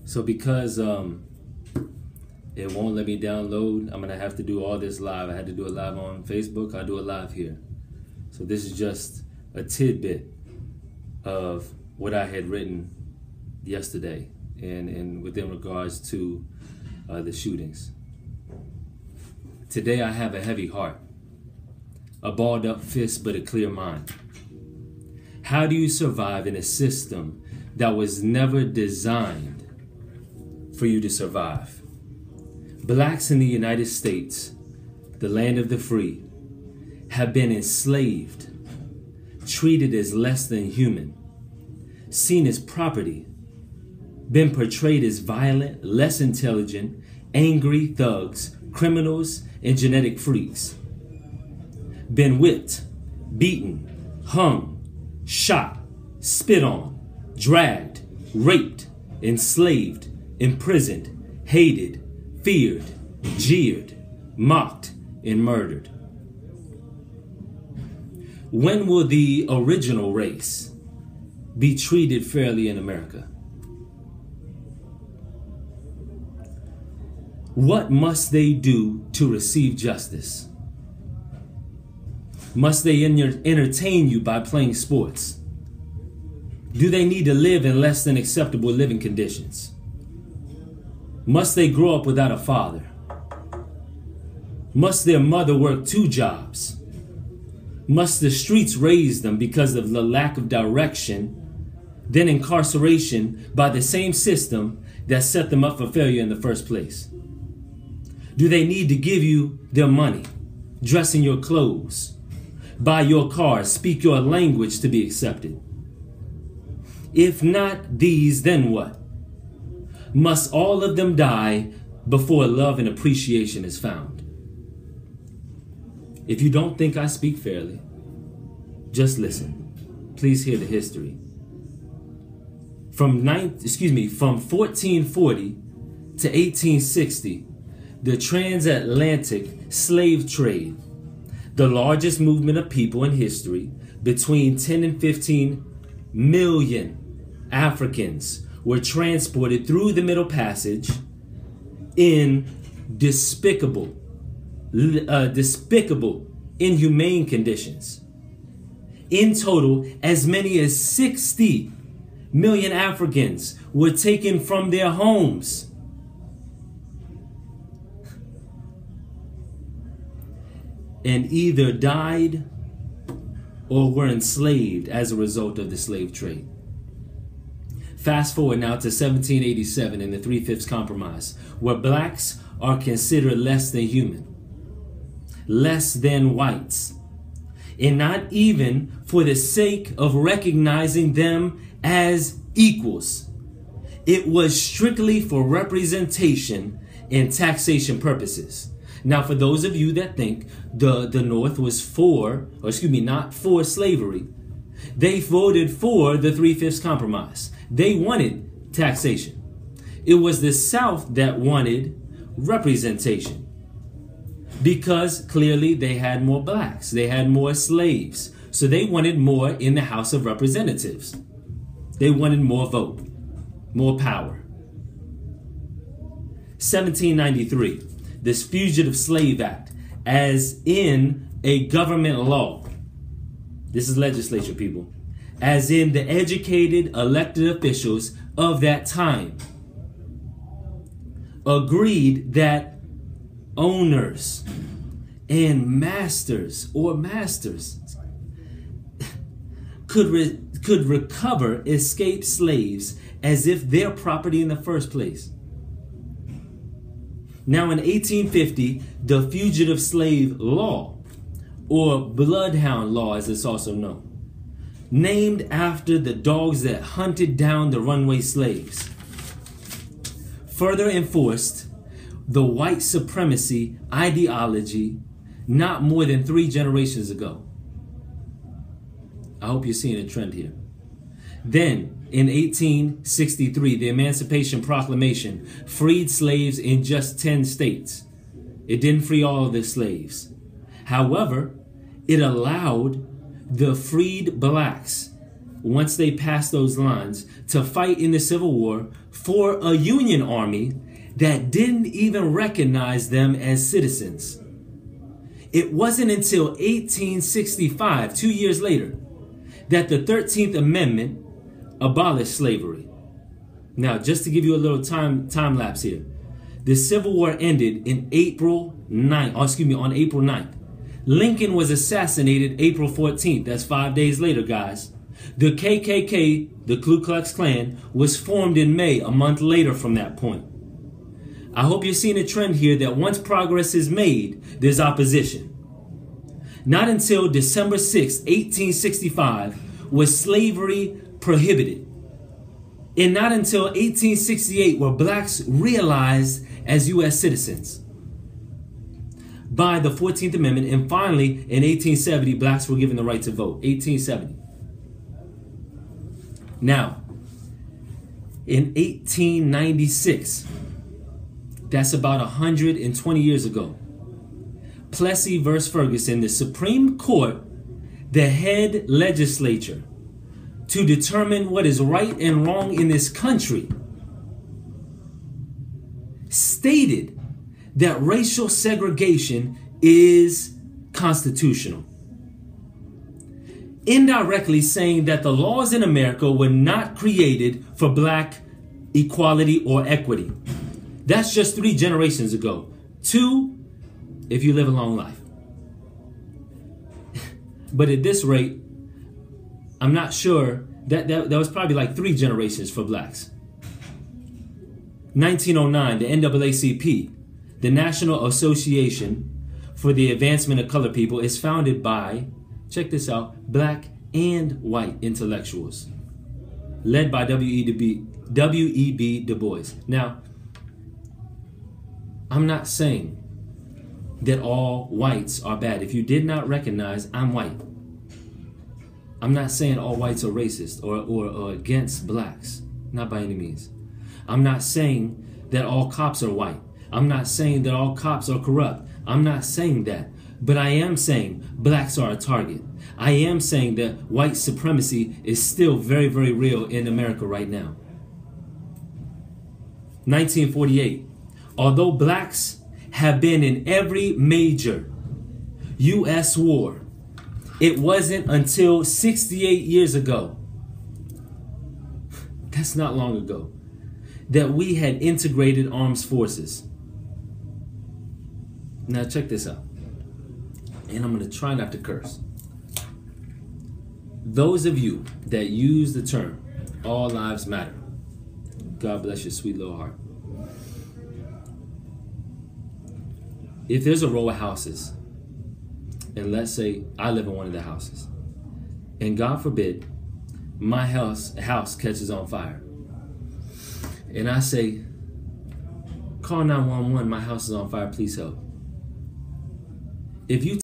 So because it won't let me download, I'm gonna have to do all this live. I had to do it live on Facebook. I'll do it live here. So this is just a tidbit of what I had written yesterday and within regards to the shootings. Today I have a heavy heart, a balled up fist, but a clear mind. How do you survive in a system that was never designed for you to survive? Blacks in the United States, the land of the free, have been enslaved, treated as less than human, seen as property, been portrayed as violent, less intelligent, angry thugs, criminals, and genetic freaks, been whipped, beaten, hung, shot, spit on, dragged, raped, enslaved, imprisoned, hated, feared, jeered, mocked, and murdered. When will the original race be treated fairly in America? What must they do to receive justice? Must they entertain you by playing sports? Do they need to live in less than acceptable living conditions? Must they grow up without a father? Must their mother work 2 jobs? Must the streets raise them because of the lack of direction, then incarceration by the same system that set them up for failure in the first place? Do they need to give you their money, dress in your clothes, buy your car, speak your language to be accepted? If not these, then what? Must all of them die before love and appreciation is found? If you don't think I speak fairly, just listen. Please hear the history. From 1440 to 1860, the transatlantic slave trade, the largest movement of people in history, between 10 and 15 million Africans were transported through the Middle Passage in despicable, inhumane conditions. In total, as many as 60 million Africans were taken from their homes and either died or were enslaved as a result of the slave trade. Fast forward now to 1787 and the 3/5 Compromise, where blacks are considered less than human, less than whites, and not even for the sake of recognizing them as equals. It was strictly for representation and taxation purposes. Now, for those of you that think the North was not for slavery, they voted for the 3/5 Compromise. They wanted taxation. It was the South that wanted representation because clearly they had more blacks, they had more slaves, so they wanted more in the House of Representatives. They wanted more vote, more power. 1793, this Fugitive Slave Act, as in a government law. This is legislature, people. As in the educated elected officials of that time agreed that owners and masters could recover escaped slaves as if they're property in the first place. Now in 1850, the Fugitive Slave Law, or Bloodhound Law as it's also known, named after the dogs that hunted down the runaway slaves, further enforced the white supremacy ideology not more than 3 generations ago. I hope you're seeing a trend here. Then, in 1863, the Emancipation Proclamation freed slaves in just 10 states. It didn't free all of the slaves. However, it allowed the freed blacks once they passed those lines, to fight in the Civil War for a Union army that didn't even recognize them as citizens. It wasn't until 1865, 2 years later, that the 13th Amendment abolished slavery. Now, just to give you a little time lapse here, the Civil War ended in on April 9th. Lincoln was assassinated April 14th. That's 5 days later, guys. The KKK, the Ku Klux Klan, was formed in May, a month later from that point. I hope you're seeing a trend here that once progress is made, there's opposition. Not until December 6, 1865, was slavery prohibited. And not until 1868 were blacks realized as U.S. citizens by the 14th Amendment. And finally, in 1870, blacks were given the right to vote. 1870. Now, in 1896, that's about 120 years ago, Plessy versus Ferguson, the Supreme Court, the head legislature, to determine what is right and wrong in this country, stated that racial segregation is constitutional, indirectly saying that the laws in America were not created for black equality or equity. That's just 3 generations ago. 2, if you live a long life. But at this rate, I'm not sure that was probably like 3 generations for blacks. 1909, the NAACP, the National Association for the Advancement of Colored People, is founded by, check this out, black and white intellectuals, led by W.E.B. Du Bois. Now, I'm not saying that all whites are bad. If you did not recognize, I'm white. I'm not saying all whites are racist or against blacks. Not by any means. I'm not saying that all cops are white. I'm not saying that all cops are corrupt. I'm not saying that. But I am saying blacks are a target. I am saying that white supremacy is still very, very real in America right now. 1948. Although blacks have been in every major U.S. war, it wasn't until 68 years ago, that's not long ago, that we had integrated armed forces. Now check this out. And I'm going to try not to curse. Those of you that use the term, all lives matter, God bless your sweet little heart. If there's a row of houses, and let's say I live in one of the houses, and God forbid, my house catches on fire, and I say, call 911, my house is on fire, please help. If you